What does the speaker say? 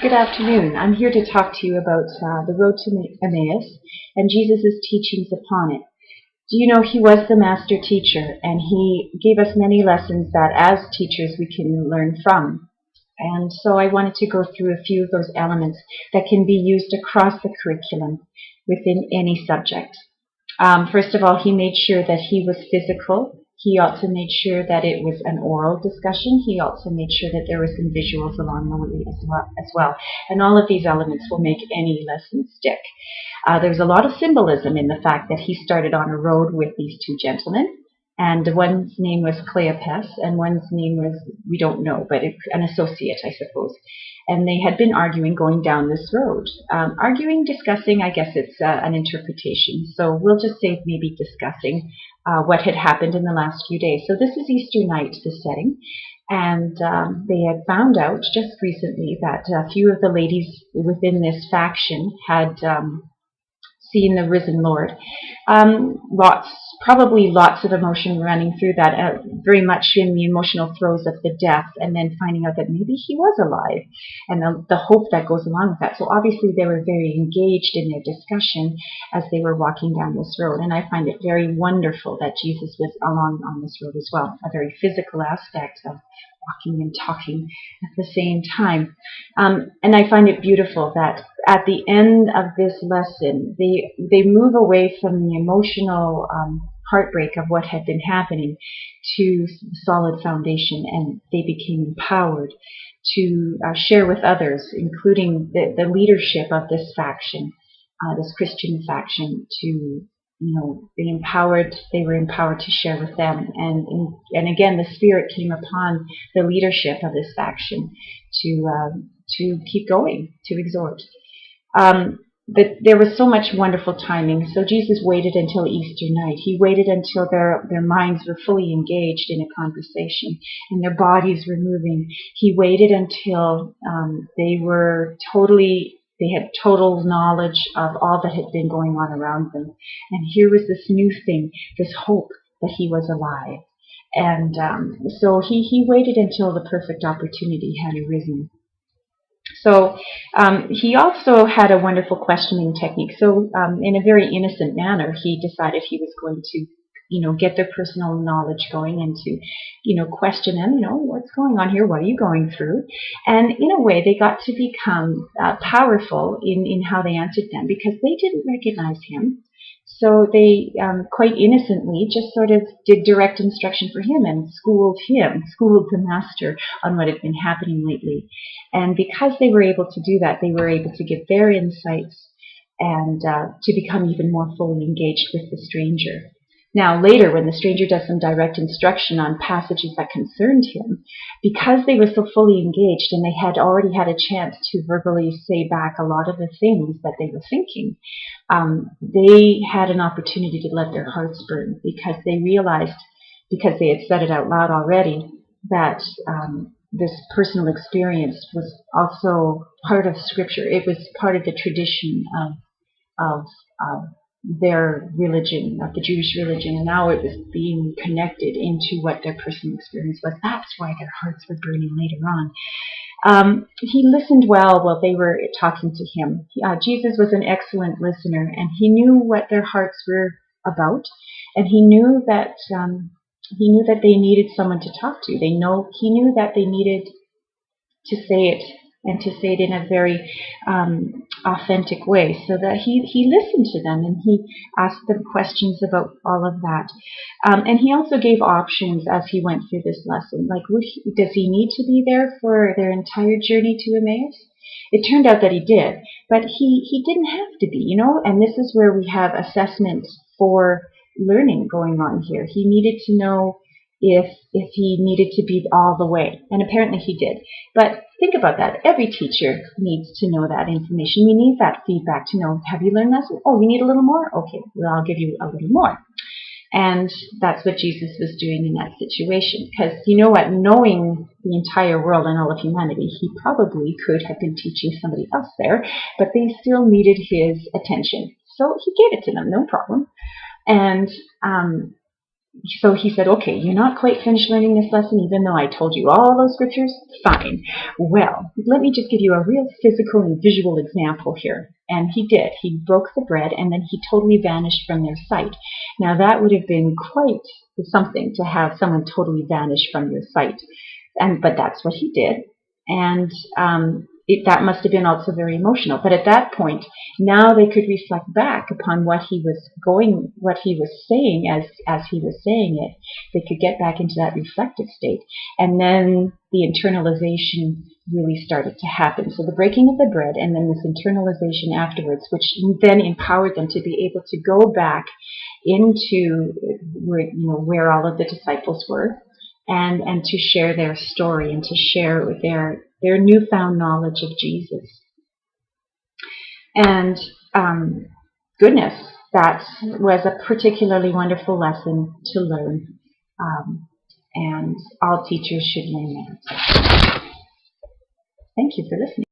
Good afternoon. I'm here to talk to you about the road to Emmaus and Jesus' teachings upon it. Do you know he was the master teacher, and he gave us many lessons that as teachers we can learn from. And so I wanted to go through a few of those elements that can be used across the curriculum within any subject. First of all, he made sure that he was physical. He also made sure that it was an oral discussion. He also made sure that there were some visuals along the way as well. And all of these elements will make any lesson stick. There's a lot of symbolism in the fact that he started on a road with these two gentlemen. And one's name was Cleopas, and one's name was, we don't know, but an associate, I suppose. And they had been arguing going down this road. Arguing, discussing, I guess it's an interpretation. So we'll just say maybe discussing what had happened in the last few days. So this is Easter night, the setting. And they had found out just recently that a few of the ladies within this faction had seen the risen Lord. Probably lots of emotion running through that, very much in the emotional throes of the death, and then finding out that maybe he was alive, and the hope that goes along with that. So obviously they were very engaged in their discussion as they were walking down this road, and I find it very wonderful that Jesus was along on this road as well, a very physical aspect of walking and talking at the same time. And I find it beautiful that at the end of this lesson, they move away from the emotional heartbreak of what had been happening to solid foundation, and they became empowered to share with others, including the leadership of this faction, this Christian faction, to they were empowered to share with them. And again, the Spirit came upon the leadership of this faction to keep going, to exhort. But there was so much wonderful timing. So Jesus waited until Easter night. He waited until their minds were fully engaged in a conversation and their bodies were moving. He waited until they had total knowledge of all that had been going on around them. And here was this new thing, this hope that he was alive. And so he waited until the perfect opportunity had arisen. So he also had a wonderful questioning technique. So in a very innocent manner, he decided he was going to get their personal knowledge going and to, question them, what's going on here? What are you going through? And in a way, they got to become powerful in how they answered them because they didn't recognize him. So they quite innocently just sort of did direct instruction for him and schooled the master on what had been happening lately. And because they were able to do that, they were able to give their insights and to become even more fully engaged with the stranger. Now, later, when the stranger does some direct instruction on passages that concerned him, because they were so fully engaged and they had already had a chance to verbally say back a lot of the things that they were thinking, they had an opportunity to let their hearts burn because they realized, because they had said it out loud already, that this personal experience was also part of Scripture. It was part of the tradition of their religion, of the Jewish religion, and now it was being connected into what their personal experience was. That's why their hearts were burning later on. He listened well while they were talking to him. Jesus was an excellent listener, and he knew what their hearts were about, and he knew that they needed someone to talk to. He knew that they needed to say it, and to say it in a very authentic way, so that he listened to them and he asked them questions about all of that. And he also gave options as he went through this lesson, like does he need to be there for their entire journey to Emmaus? It turned out that he did, but he didn't have to be, and this is where we have assessment for learning going on here. He needed to know if he needed to be all the way, and apparently he did. But think about that. Every teacher needs to know that information. We need that feedback to know, have you learned that? Oh, you need a little more? Okay, well, I'll give you a little more. And that's what Jesus was doing in that situation. Because you know what? Knowing the entire world and all of humanity, he probably could have been teaching somebody else there, but they still needed his attention. So he gave it to them, no problem. And So he said, okay, you're not quite finished learning this lesson, even though I told you all those scriptures? Fine. Well, let me just give you a real physical and visual example here. And he did. He broke the bread, and then he totally vanished from their sight. Now, that would have been quite something to have someone totally vanish from your sight. But that's what he did. And that must have been also very emotional. But at that point, now they could reflect back upon what he was saying as he was saying it. They could get back into that reflective state. And then the internalization really started to happen. So the breaking of the bread and then this internalization afterwards, which then empowered them to be able to go back into where all of the disciples were, and to share their story and to share their newfound knowledge of Jesus. And goodness, that was a particularly wonderful lesson to learn. And all teachers should learn that. Thank you for listening.